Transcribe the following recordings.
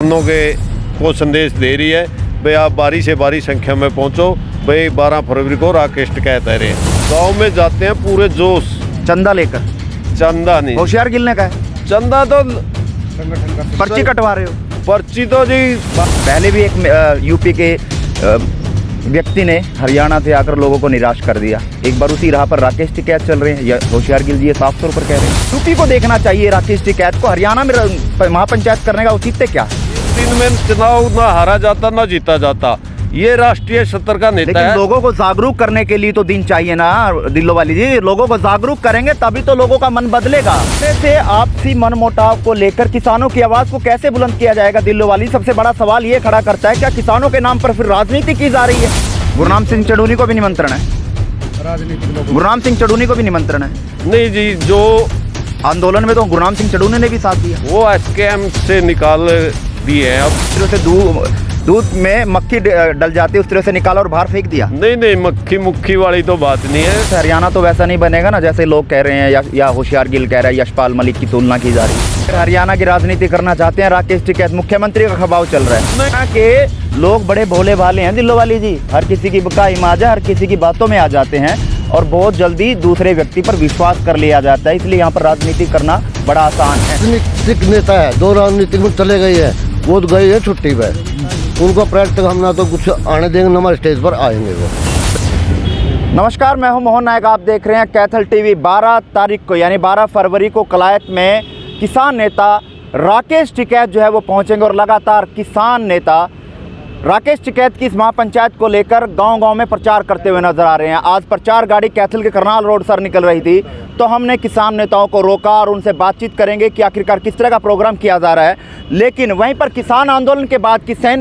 किसानों के को संदेश दे रही है भाई आप बारी से बारी संख्या में पहुंचो। भाई 12 फरवरी को राकेश टिकैत आ रहे हैं, गाँव में जाते हैं पूरे जोश। चंदा लेकर? चंदा नहीं, होशियार गिल ने कहा है चंदा तो पर्ची कटवा रहे हो। पर्ची तो जी पहले भी एक यूपी के व्यक्ति ने हरियाणा से आकर लोगों को निराश कर दिया। एक बार उसी राह पर राकेश टिकैत चल रहे हैं। या होशियार गिल जी ये साफ तौर पर कह रहे हैं यूपी को देखना चाहिए, राकेश टिकैत को हरियाणा में महापंचायत करने का औचित्य क्या है? दिन में चुनाव ना हारा जाता ना जीता जाता, ये राष्ट्रीय स्तर का नेता है। लोगों को जागरूक करने के लिए तो दिन चाहिए ना दिल्लो वाली जी। लोगों को जागरूक करेंगे तभी तो लोगों का मन बदलेगा। से आपसी मनमुटाव को लेकर किसानों की आवाज को कैसे बुलंद किया जाएगा? दिल्लो वाली सबसे बड़ा सवाल ये खड़ा करता है, क्या किसानों के नाम पर फिर राजनीति की जा रही है? गुरनाम सिंह चढ़ूनी को भी निमंत्रण है, गुरनाम सिंह चढ़ूनी को भी निमंत्रण है। नहीं जी, जो आंदोलन में तो गुरनाम सिंह चढ़ूनी ने भी साथ दिया, वो एसकेएम से निकाल दिए हैं। अब फिर उसे दूध में मक्खी डल जाती है, उस तरह से निकाला और बाहर फेंक दिया। नहीं, मक्खी मुक्खी वाली तो बात नहीं है। हरियाणा तो वैसा नहीं बनेगा ना जैसे लोग कह रहे हैं, या होशियार गिल कह रहा है, यशपाल मलिक की तुलना की जा रही है। हरियाणा की राजनीति करना चाहते हैं राकेश टिकैत, मुख्यमंत्री का खबाव चल रहा है। यहाँ के लोग बड़े भोले भाले हैं दिल्लो वाली जी, हर किसी की बुकाई माजा, हर किसी की बातों में आ जाते हैं और बहुत जल्दी दूसरे व्यक्ति पर विश्वास कर लिया जाता है। इसलिए यहाँ पर राजनीति करना बड़ा आसान है। राजनीतिक नेता है, दो राजनीतिक में चले गए हैं, वो तो गए हैं छुट्टी पे। उनको अप्रैल तक हम ना तो कुछ आने देंगे, हमारे स्टेज पर आएंगे वो। नमस्कार, मैं हूं मोहन नायक, आप देख रहे हैं कैथल टीवी। 12 तारीख को यानी 12 फरवरी को कलायत में किसान नेता राकेश टिकैत जो है वो पहुंचेंगे और लगातार किसान नेता राकेश टिकैत की इस महापंचायत को लेकर गांव-गांव में प्रचार करते हुए नजर आ रहे हैं। आज प्रचार गाड़ी कैथल के करनाल रोड सर निकल रही थी, तो हमने किसान नेताओं को रोका और उनसे बातचीत करेंगे कि आखिरकार किस तरह का प्रोग्राम किया जा रहा है। लेकिन वहीं पर किसान आंदोलन के बाद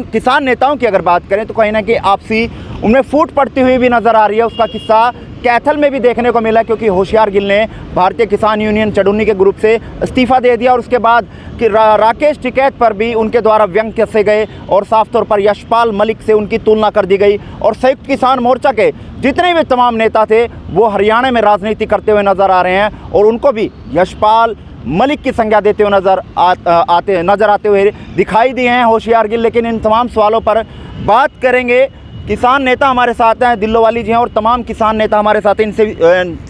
किसान नेताओं की अगर बात करें तो कहीं ना कहीं आपसी उनमें फूट पड़ती हुई भी नजर आ रही है। उसका किस्सा कैथल में भी देखने को मिला, क्योंकि होशियार गिल ने भारतीय किसान यूनियन चढ़ूनी के ग्रुप से इस्तीफा दे दिया और उसके बाद कि राकेश टिकैत पर भी उनके द्वारा व्यंग कसे गए और साफ तौर पर यशपाल मलिक से उनकी तुलना कर दी गई। और संयुक्त किसान मोर्चा के जितने भी तमाम नेता थे वो हरियाणा में राजनीति करते हुए नजर आ रहे हैं और उनको भी यशपाल मलिक की संज्ञा देते हुए नजर आते हुए दिखाई दिए हैं होशियार गिल। लेकिन इन तमाम सवालों पर बात करेंगे। किसान नेता हमारे साथ हैं, दिल्लो वाली जी हैं, और तमाम किसान नेता हमारे साथ हैं। इनसे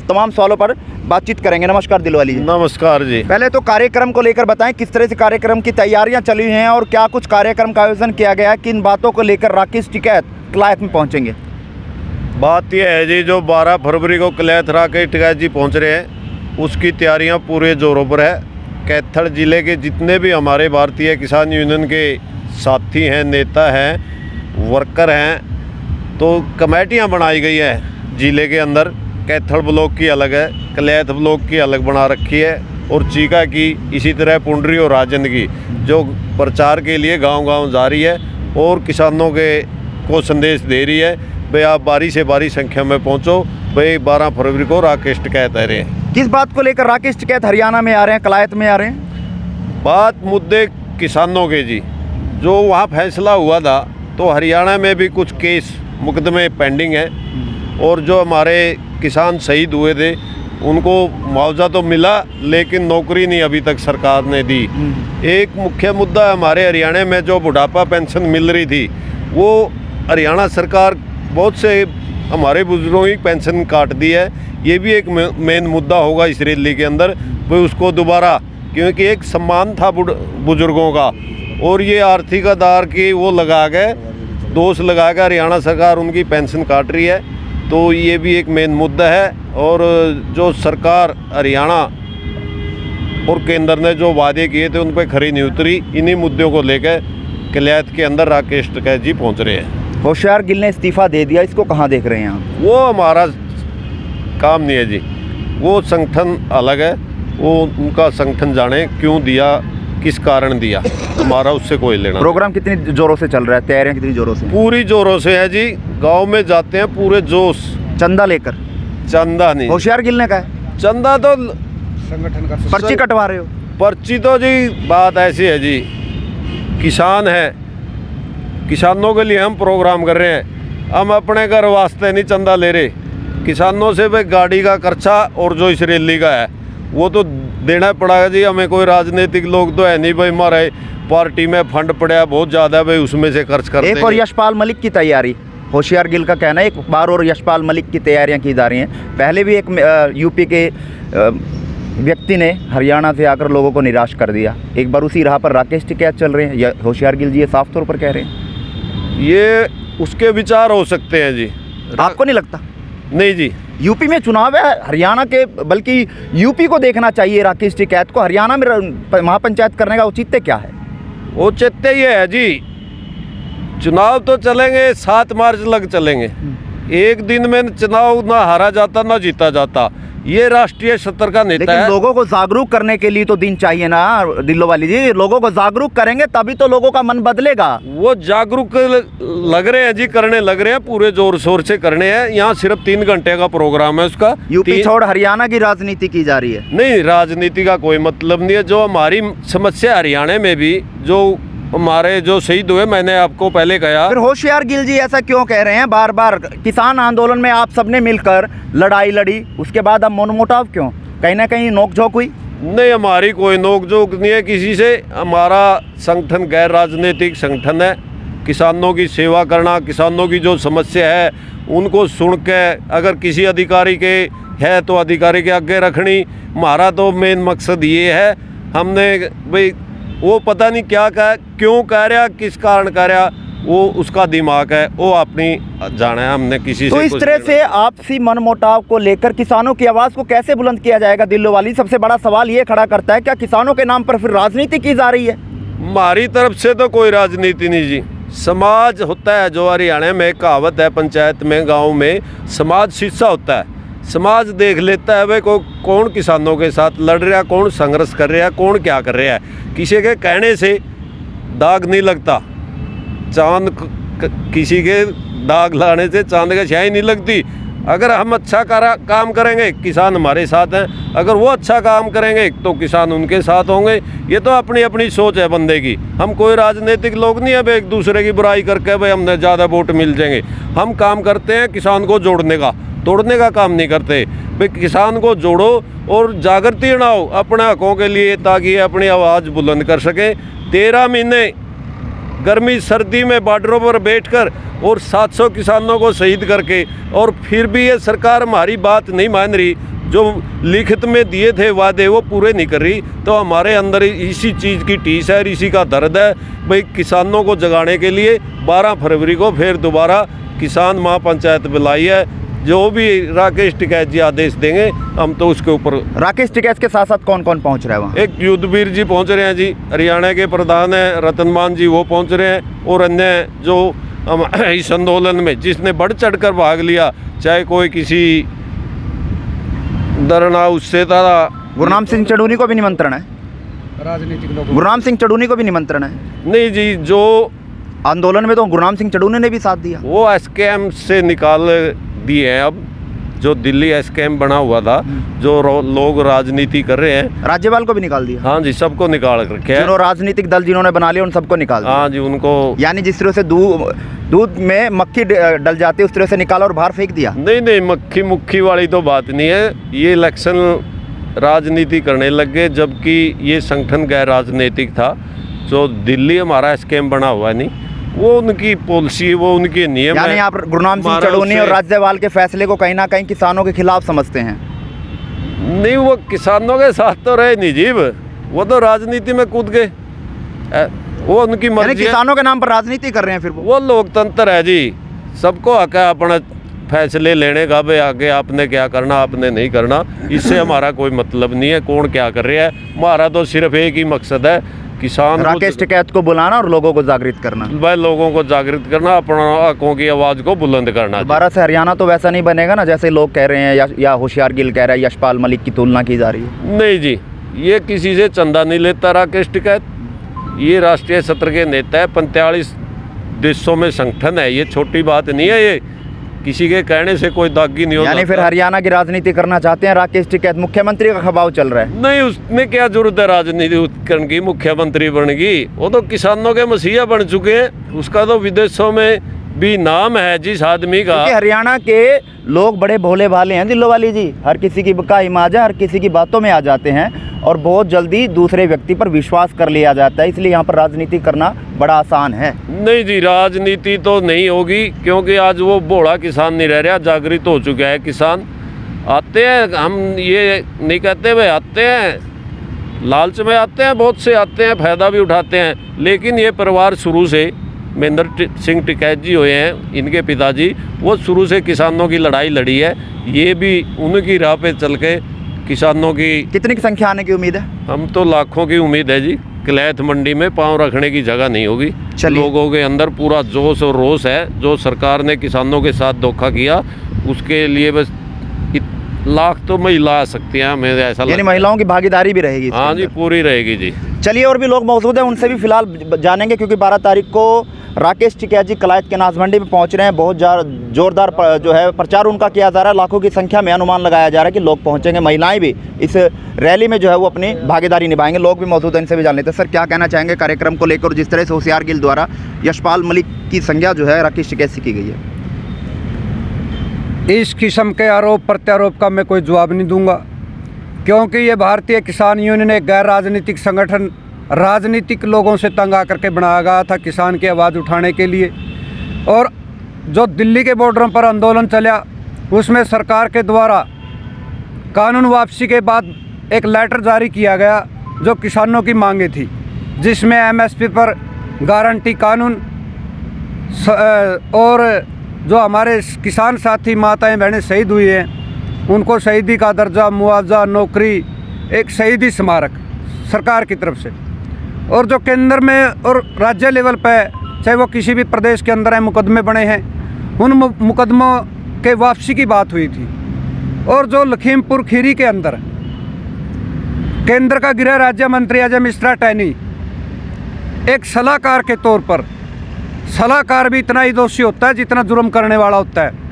तमाम सवालों पर बातचीत करेंगे। नमस्कार दिल्लो वाली जी। नमस्कार जी। पहले तो कार्यक्रम को लेकर बताएं, किस तरह से कार्यक्रम की तैयारियां चली हुई हैं और क्या कुछ कार्यक्रम का आयोजन किया गया है? किन बातों को लेकर राकेश टिकैत कलायत में पहुंचेंगे? बात यह है जी, जो 12 फरवरी को कलायत राकेश टिकैत जी पहुंच रहे हैं, उसकी तैयारियां पूरे जोरों पर है। कैथल जिले के जितने भी हमारे भारतीय किसान यूनियन के साथी हैं, नेता हैं, वर्कर हैं, तो कमेटियां बनाई गई है जिले के अंदर। कैथल ब्लॉक की अलग है, कलायत ब्लॉक की अलग बना रखी है, और चीका की, इसी तरह पुंडरी और राजन की, जो प्रचार के लिए गांव-गांव जा रही है और किसानों के को संदेश दे रही है भाई आप बारी से बारी संख्या में पहुंचो। भाई 12 फरवरी को राकेश टिकैत आ रहे हैं। किस बात को लेकर राकेश टिकैत हरियाणा में आ रहे हैं, कलायत में आ रहे हैं? बात मुद्दे किसानों के जी, जो वहाँ फैसला हुआ था तो हरियाणा में भी कुछ केस मुकदमे पेंडिंग है, और जो हमारे किसान शहीद हुए थे उनको मुआवजा तो मिला लेकिन नौकरी नहीं अभी तक सरकार ने दी। एक मुख्य मुद्दा हमारे हरियाणा में जो बुढ़ापा पेंशन मिल रही थी, वो हरियाणा सरकार बहुत से हमारे बुजुर्गों की पेंशन काट दी है। ये भी एक मेन मुद्दा होगा इस रैली के अंदर, वो उसको दोबारा, क्योंकि एक सम्मान था बुजुर्गों का, और ये आर्थिक आधार की वो लगा के दोष लगा के हरियाणा सरकार उनकी पेंशन काट रही है, तो ये भी एक मेन मुद्दा है। और जो सरकार हरियाणा और केंद्र ने जो वादे किए थे उन पर खरी नहीं उतरी। इन्हीं मुद्दों को लेकर कलायत के अंदर राकेश टिकैत जी पहुंच रहे हैं। होशियार गिल ने इस्तीफा दे दिया, इसको कहाँ देख रहे हैं आप? वो हमारा काम नहीं है जी, वो संगठन अलग है, वो उनका संगठन जाने क्यों दिया, किस कारण दिया, हमारा उससे कोई लेना। प्रोग्राम कितनी जोरों से चल रहा है, तैयारियां कितनी जोरों से? पूरी जोरों से है जी, गांव में जाते हैं पूरे जोश। चंदा लेकर? चंदा नहीं, होशियार गिल ने कहा है चंदा तो संगठन का पर्ची कटवा रहे हो। पर्ची तो जी बात ऐसी है जी, किसान है, किसानों के लिए हम प्रोग्राम कर रहे हैं, हम अपने घर वास्ते नहीं चंदा ले रहे। किसानों से भाई गाड़ी का खर्चा और जो इस रैली का है वो तो देना पड़ेगा जी हमें। कोई राजनीतिक लोग तो है नहीं भाई हमारे पार्टी में फंड पड़ा बहुत ज़्यादा, भाई उसमें से खर्च करते एक और यशपाल मलिक की तैयारी, होशियार गिल का कहना है एक बार और यशपाल मलिक की तैयारियां की जा रही हैं। पहले भी एक यूपी के व्यक्ति ने हरियाणा से आकर लोगों को निराश कर दिया, एक बार उसी राह पर राकेश टिकैत चल रहे हैं या होशियार गिल जी ये साफ तौर पर कह रहे हैं। ये उसके विचार हो सकते हैं जी। आपको नहीं लगता? नहीं जी, यूपी में चुनाव है, हरियाणा के बल्कि यूपी को देखना चाहिए राकेश टिकैत को, हरियाणा में महापंचायत करने का औचित्य क्या है? औचित्य ये है जी, चुनाव तो चलेंगे 7 मार्च लग चलेंगे, एक दिन में चुनाव ना हारा जाता ना जीता जाता। ये राष्ट्रीय स्तर का नेता लेकिन है। लोगों को जागरूक करने के लिए तो दिन चाहिए ना दिल्लो वाली जी, लोगों को जागरूक करेंगे तभी तो लोगों का मन बदलेगा। वो जागरूक लग रहे हैं जी, करने लग रहे हैं, पूरे जोर शोर से करने हैं। यहाँ सिर्फ 3 घंटे का प्रोग्राम है उसका। यूपी छोड़ हरियाणा की राजनीति की जा रही है। नहीं, राजनीति का कोई मतलब नहीं है। जो हमारी समस्या हरियाणा में भी जो हमारे जो शहीद हुए, मैंने आपको पहले कहा। फिर होशियार गिल जी ऐसा क्यों कह रहे हैं बार बार? किसान आंदोलन में आप सबने मिलकर लड़ाई लड़ी, उसके बाद अब मनमुटाव क्यों? कहीं ना कहीं नोकझोंक हुई? नहीं, हमारी कोई नोकझोंक नहीं है किसी से। हमारा संगठन गैर राजनीतिक संगठन है। किसानों की सेवा करना, किसानों की जो समस्या है उनको सुन के अगर किसी अधिकारी के है तो अधिकारी के आगे रखनी, हमारा तो मेन मकसद ये है। हमने भाई वो पता नहीं क्या कह क्यों कह रहा, किस कारण कह रहा, वो उसका दिमाग है, वो अपनी जाना है। हमने किसी तो से इस तरह से आपसी मनमुटाव को लेकर किसानों की आवाज़ को कैसे बुलंद किया जाएगा? दिल्लो वाली सबसे बड़ा सवाल ये खड़ा करता है, क्या किसानों के नाम पर फिर राजनीति की जा रही है? हमारी तरफ से तो कोई राजनीति नहीं जी। समाज होता है, जो हरियाणा में कहावत है, पंचायत में गाँव में समाज शीशा होता है। समाज देख लेता है भाई कौन किसानों के साथ लड़ रहा है, कौन संघर्ष कर रहा है, कौन क्या कर रहा है। किसी के कहने से दाग नहीं लगता, चांद किसी के दाग लगाने से चांद का छाई नहीं लगती। अगर हम अच्छा काम करेंगे, किसान हमारे साथ हैं। अगर वो अच्छा काम करेंगे तो किसान उनके साथ होंगे। ये तो अपनी अपनी सोच है बंदे की। हम कोई राजनीतिक लोग नहीं है भाई एक दूसरे की बुराई करके भाई हमने ज़्यादा वोट मिल जाएंगे। हम काम करते हैं किसान को जोड़ने का, तोड़ने का काम नहीं करते। भाई किसान को जोड़ो और जागृति बनाओ अपने हकों के लिए, ताकि अपनी आवाज़ बुलंद कर सकें। 13 महीने गर्मी सर्दी में बॉर्डरों पर बैठकर और 700 किसानों को शहीद करके, और फिर भी ये सरकार हमारी बात नहीं मान रही। जो लिखित में दिए थे वादे वो पूरे नहीं कर रही। तो हमारे अंदर इसी चीज़ की टीस है, इसी का दर्द है। भाई किसानों को जगाने के लिए 12 फरवरी को फिर दोबारा किसान महापंचायत बुलाई है। जो भी राकेश टिकैत जी आदेश देंगे हम तो उसके ऊपर। राकेश टिकैत के साथ साथ कौन कौन पहुंच रहा है वहाँ? एक युद्धवीर जी पहुंच रहे हैं जी, हरियाणा के प्रधान हैं रतनमान जी, वो पहुंच रहे हैं। और अन्य जो इस आंदोलन में जिसने बढ़ चढ़ कर भाग लिया, चाहे कोई किसी धरना उससे था। गुरनाम सिंह चढ़ूनी को भी निमंत्रण है? राजनीतिक लोग गुरनाम सिंह चढ़ूनी को भी निमंत्रण है? नहीं जी, जो आंदोलन में तो गुरनाम सिंह चढ़ूनी ने भी साथ दिया। वो एसकेएम से निकाल दिए हैं। अब जो दिल्ली एसकेएम बना हुआ था, जो लोग राजनीति कर रहे हैं, राज्यपाल को भी निकाल दिया। हाँ जी, सबको निकाल रखे हैं। जो राजनीतिक दल जिन्होंने बना लिया उन सबको निकाल दिया। हाँ जी, उनको यानी जिस तरह से दूध में मक्खी डल जाती है उस तरह से निकाला और बाहर फेंक दिया। नहीं, मक्खी मुक्खी वाली तो बात नहीं है। ये इलेक्शन राजनीति करने लग गए, जबकि ये संगठन गैर राजनीतिक था। जो दिल्ली हमारा एसकेएम बना हुआ है, नहीं वो उनकी पॉलिसी, वो उनके नियम है। यानी आप गुरनाम सिंह चढ़ूनी और राज्यपाल के फैसले को कहीं ना कहीं किसानों के खिलाफ समझते हैं? नहीं, वो किसानों के साथ तो रहे नहीं जीव, वो तो राजनीति में कूद गए। वो उनकी मर्जी है। किसानों के नाम पर राजनीति कर रहे हैं फिर वो लोकतंत्र है जी, सबको हक है अपना फैसले लेने का। भाई आगे आपने क्या करना, आपने नहीं करना, इससे हमारा कोई मतलब नहीं है कौन क्या कर रहा है। हमारा तो सिर्फ एक ही मकसद है, किसान राकेश टिकैत को बुलाना और लोगों को जागृत करना। भाई लोगों को जागृत करना, अपना हकों की आवाज़ को बुलंद करना। दोबारा से हरियाणा तो वैसा नहीं बनेगा ना जैसे लोग कह रहे हैं, या होशियार गिल कह रहा है, यशपाल मलिक की तुलना की जा रही है। नहीं जी, ये किसी से चंदा नहीं लेता राकेश टिकैत। ये राष्ट्रीय सत्र के नेता है, 45 देशों में संगठन है, ये छोटी बात नहीं है। ये किसी के कहने से कोई दागी नहीं होता। यानी फिर हरियाणा की राजनीति करना चाहते हैं राकेश टिकैत? मुख्यमंत्री का खबाव चल रहा है। नहीं, उसने क्या जरूरत है राजनीति करने की, मुख्यमंत्री बन गई। वो तो किसानों के मसीहा बन चुके हैं। उसका तो विदेशों में भी नाम है जिस आदमी का। क्योंकि हरियाणा के लोग बड़े भोले भाले हैं दिल्लो वाली जी, हर किसी की बका इमाजा, हर किसी की बातों में आ जाते हैं और बहुत जल्दी दूसरे व्यक्ति पर विश्वास कर लिया जाता है, इसलिए यहाँ पर राजनीति करना बड़ा आसान है। नहीं जी, राजनीति तो नहीं होगी, क्योंकि आज वो भोला किसान नहीं रह रहा, जागृत हो चुका है किसान। आते हैं, हम ये नहीं कहते भाई आते हैं लालच में आते हैं, बहुत से आते हैं, फ़ायदा भी उठाते हैं, लेकिन ये परिवार शुरू से महेंद्र सिंह टिकैत जी हुए हैं, इनके पिताजी, वो शुरू से किसानों की लड़ाई लड़ी है। ये भी उनकी राह पे चल के किसानों की। कितनी की संख्या आने की उम्मीद है? हम तो लाखों की उम्मीद है जी। कलैथ मंडी में पांव रखने की जगह नहीं होगी। लोगों के अंदर पूरा जोश और रोष है। जो सरकार ने किसानों के साथ धोखा किया, उसके लिए बस लाख तो महिला आ सकती हैं, हमें ऐसा यानी महिलाओं की भागीदारी भी रहेगी? हाँ जी, पूरी रहेगी जी। चलिए, और भी लोग मौजूद हैं, उनसे भी फिलहाल जानेंगे, क्योंकि 12 तारीख को राकेश टिकैत जी कलायत के अनाज मंडी में पहुंच रहे हैं। बहुत जोरदार जो है प्रचार उनका किया जा रहा है। लाखों की संख्या में अनुमान लगाया जा रहा है कि लोग पहुंचेंगे। महिलाएं भी इस रैली में जो है वो अपनी भागीदारी निभाएंगे। लोग भी मौजूद हैं, इनसे भी जान लेते हैं। सर, क्या कहना चाहेंगे कार्यक्रम को लेकर, जिस तरह से होशियार गिल द्वारा यशपाल मलिक की संज्ञा जो है राकेश टिकैत से की गई है? इस किस्म के आरोप प्रत्यारोप का मैं कोई जवाब नहीं दूंगा, क्योंकि ये भारतीय किसान यूनियन एक गैर राजनीतिक संगठन राजनीतिक लोगों से तंग आकर के बनाया गया था किसान की आवाज़ उठाने के लिए। और जो दिल्ली के बॉर्डरों पर आंदोलन चला, उसमें सरकार के द्वारा कानून वापसी के बाद एक लेटर जारी किया गया जो किसानों की मांगे थी, जिसमें एमएसपी पर गारंटी कानून और जो हमारे किसान साथी माताएं बहनें शहीद हुई हैं उनको शहीदी का दर्जा, मुआवजा, नौकरी, एक शहीदी स्मारक सरकार की तरफ से, और जो केंद्र में और राज्य लेवल पर चाहे वो किसी भी प्रदेश के अंदर है मुकदमे बने हैं, उन मुकदमों के वापसी की बात हुई थी। और जो लखीमपुर खीरी के अंदर केंद्र का गृह राज्य मंत्री अजय मिश्रा टैनी एक सलाहकार के तौर पर, सलाहकार भी इतना ही दोषी होता है जितना जुर्म करने वाला होता है,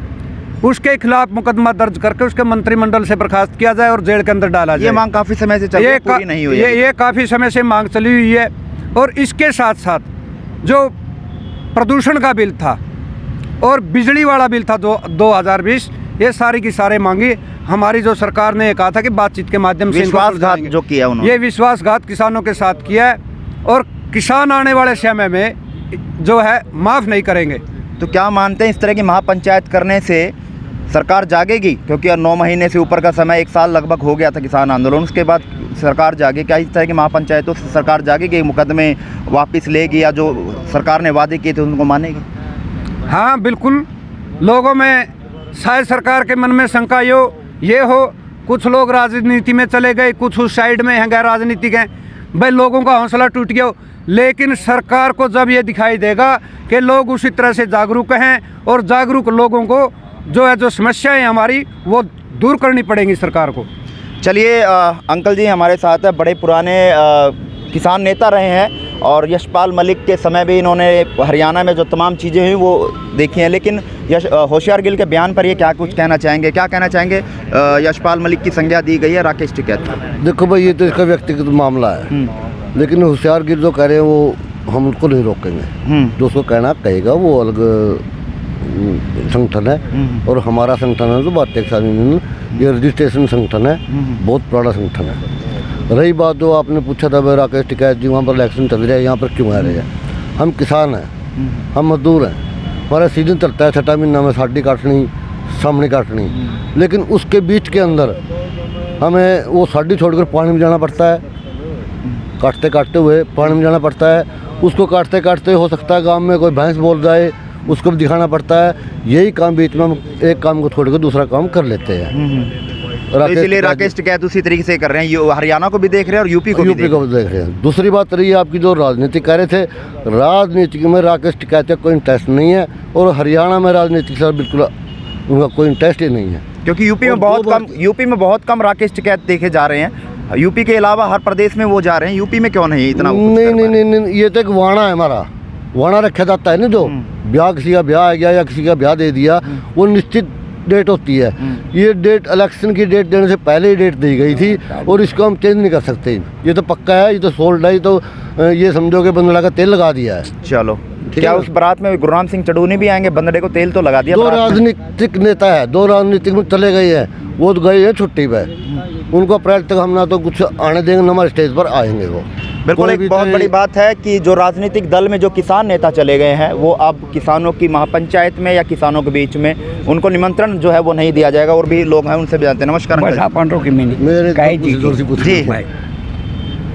उसके खिलाफ मुकदमा दर्ज करके उसके मंत्रिमंडल से बर्खास्त किया जाए और जेल के अंदर डाला जाए। ये मांग काफ़ी समय से चल रही है, पूरी नहीं हुई है। ये काफ़ी समय से मांग चली हुई है। और इसके साथ साथ जो प्रदूषण का बिल था और बिजली वाला बिल था 2020, ये सारी की सारी मांगी हमारी जो सरकार ने कहा था कि बातचीत के माध्यम से विश्वासघात जो किया उन्होंने, ये विश्वासघात किसानों के साथ किया है और किसान आने वाले समय में जो है माफ़ नहीं करेंगे। तो क्या मानते हैं इस तरह की महापंचायत करने से सरकार जागेगी? क्योंकि 9 महीने से ऊपर का समय, 1 साल लगभग हो गया था किसान आंदोलन, उसके बाद सरकार जागे? क्या इस तरह की महापंचायतों से सरकार जागेगी, मुकदमे वापस लेगी या जो सरकार ने वादे किए थे उनको मानेगी? हाँ बिल्कुल, लोगों में शायद सरकार के मन में शंका ये हो, कुछ लोग राजनीति में चले गए, कुछ उस साइड में हैं गैर राजनीतिक हैं, भाई लोगों का हौसला टूट गया। लेकिन सरकार को जब ये दिखाई देगा कि लोग उसी तरह से जागरूक हैं और जागरूक लोगों को जो समस्याएं हमारी वो दूर करनी पड़ेंगी सरकार को। चलिए, अंकल जी हमारे साथ है, बड़े पुराने किसान नेता रहे हैं और यशपाल मलिक के समय भी इन्होंने हरियाणा में जो तमाम चीज़ें हुई वो देखी हैं। लेकिन होशियार गिल के बयान पर ये क्या कुछ कहना चाहेंगे? क्या कहना चाहेंगे? यशपाल मलिक की संज्ञा दी गई है राकेश टिकैत। देखो भाई, ये तो इसका व्यक्तिगत मामला है, लेकिन होशियार गिल जो कह रहे हैं वो हम उसको नहीं रोकेंगे। जो उसको कहना कहेगा वो अलग संगठन है और हमारा संगठन है जो भारतीय किसान यूनियन, ये रजिस्ट्रेशन संगठन है, बहुत पुराना संगठन है। रही बात जो आपने पूछा था भाई राकेश टिकैत जी वहाँ पर इलेक्शन चल रहा है, यहाँ पर क्यों आ रहे हैं? हम किसान हैं, हम मजदूर हैं, हमारा सीजन चलता है 6 महीना में, साड़ी काटनी, सामने काटनी, लेकिन उसके बीच के अंदर हमें वो साड़ी छोड़कर पानी में जाना पड़ता है, काटते काटते हुए पानी में जाना पड़ता है। उसको काटते काटते हो सकता है गांव में कोई भैंस बोल जाए, उसको भी दिखाना पड़ता है। यही काम बीच में हम एक काम को छोड़कर दूसरा काम कर लेते हैं। तो इसलिए राकेश टिकैत उसी तरीके से कर रहे हैं, हरियाणा को भी देख रहे हैं और यूपी को भी देख रहे हैं। दूसरी बात रही है आपकी जो राजनीति कह रहे थे, राजनीति में राकेश टिकैत का कोई इंटरेस्ट नहीं है और हरियाणा में राजनीति से बिल्कुल उनका कोई इंटरेस्ट ही नहीं है, क्योंकि यूपी में बहुत कम राकेश टिकैत देखे जा रहे हैं। यूपी के अलावा हर प्रदेश में वो जा रहे हैं, यूपी में क्यों नहीं इतना? नहीं, ये तो एक वाणा है हमारा, वाणा रखा जाता है ना, जो ब्याह किसी का ब्याह आ गया या किसी का ब्याह दे दिया, वो निश्चित डेट होती है। ये डेट इलेक्शन की डेट देने से पहले ही डेट दी गई थी और इसको हम चेंज नहीं कर सकते। ये तो पक्का है, ये तो सोल्ड है, ये तो ये समझो कि बंदला का तेल लगा दिया है। चलो क्या उस बारात में गुरनाम सिंह चढ़ूनी भी आएंगे? बंदरे को तेल तो लगा दिया दो बारात में। राजनीतिक नेता है, दो राजनीतिक में चले गए हैं, वो तो गए हैं छुट्टी पे। उनको अप्रैल तक हम ना तो कुछ आने देंगे, ना हमारे स्टेज पर आएंगे वो। बिल्कुल, कोई एक भी बहुत तो बड़ी बात है कि जो राजनीतिक दल में जो किसान नेता चले गए हैं वो अब किसानों की महापंचायत में या किसानों के बीच में उनको निमंत्रण जो है वो नहीं दिया जाएगा। और भी लोग हैं, उनसे भी जानते हैं। नमस्कार अंकल।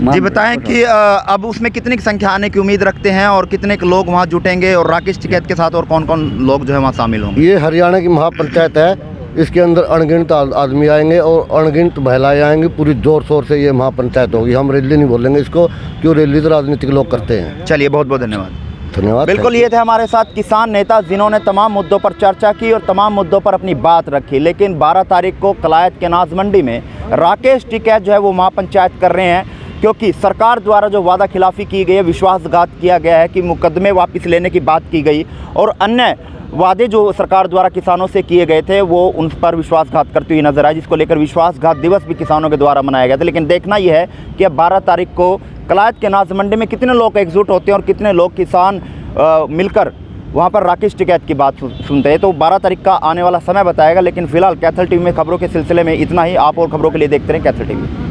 मेरे जी बताएं कि अब उसमें कितनी की संख्या आने की उम्मीद रखते हैं और कितने के लोग वहाँ जुटेंगे, और राकेश टिकैत के साथ और कौन कौन लोग जो है वहाँ शामिल होंगे? ये हरियाणा की महापंचायत है, इसके अंदर अनगिनत आदमी आएंगे और अनगिनत महिलाएं आएंगी। पूरी जोर शोर से ये महापंचायत होगी। हम रैली नहीं बोलेंगे इसको, क्यों रैली तो राजनीतिक लोग करते हैं। चलिए, बहुत बहुत धन्यवाद। धन्यवाद। बिल्कुल, ये थे हमारे साथ किसान नेता जिन्होंने तमाम मुद्दों पर चर्चा की और तमाम मुद्दों पर अपनी बात रखी। लेकिन 12 तारीख को कलायत के नाज मंडी में राकेश टिकैत जो है वो महापंचायत कर रहे हैं, क्योंकि सरकार द्वारा जो वादा खिलाफी की गई है, विश्वासघात किया गया है कि मुकदमे वापस लेने की बात की गई और अन्य वादे जो सरकार द्वारा किसानों से किए गए थे वो उन पर विश्वासघात करती हुई नजर आए, जिसको लेकर विश्वासघात दिवस भी किसानों के द्वारा मनाया गया था। लेकिन देखना यह है कि अब 12 तारीख को कलायत के नाज मंडी में कितने लोग एकजुट होते हैं और कितने लोग किसान मिलकर वहाँ पर राकेश टिकैत की बात सुनते हैं। तो 12 तारीख का आने वाला समय बताएगा। लेकिन फिलहाल कैथल टीवी में खबरों के सिलसिले में इतना ही। आप और खबरों के लिए देखते रहें कैथल टीवी।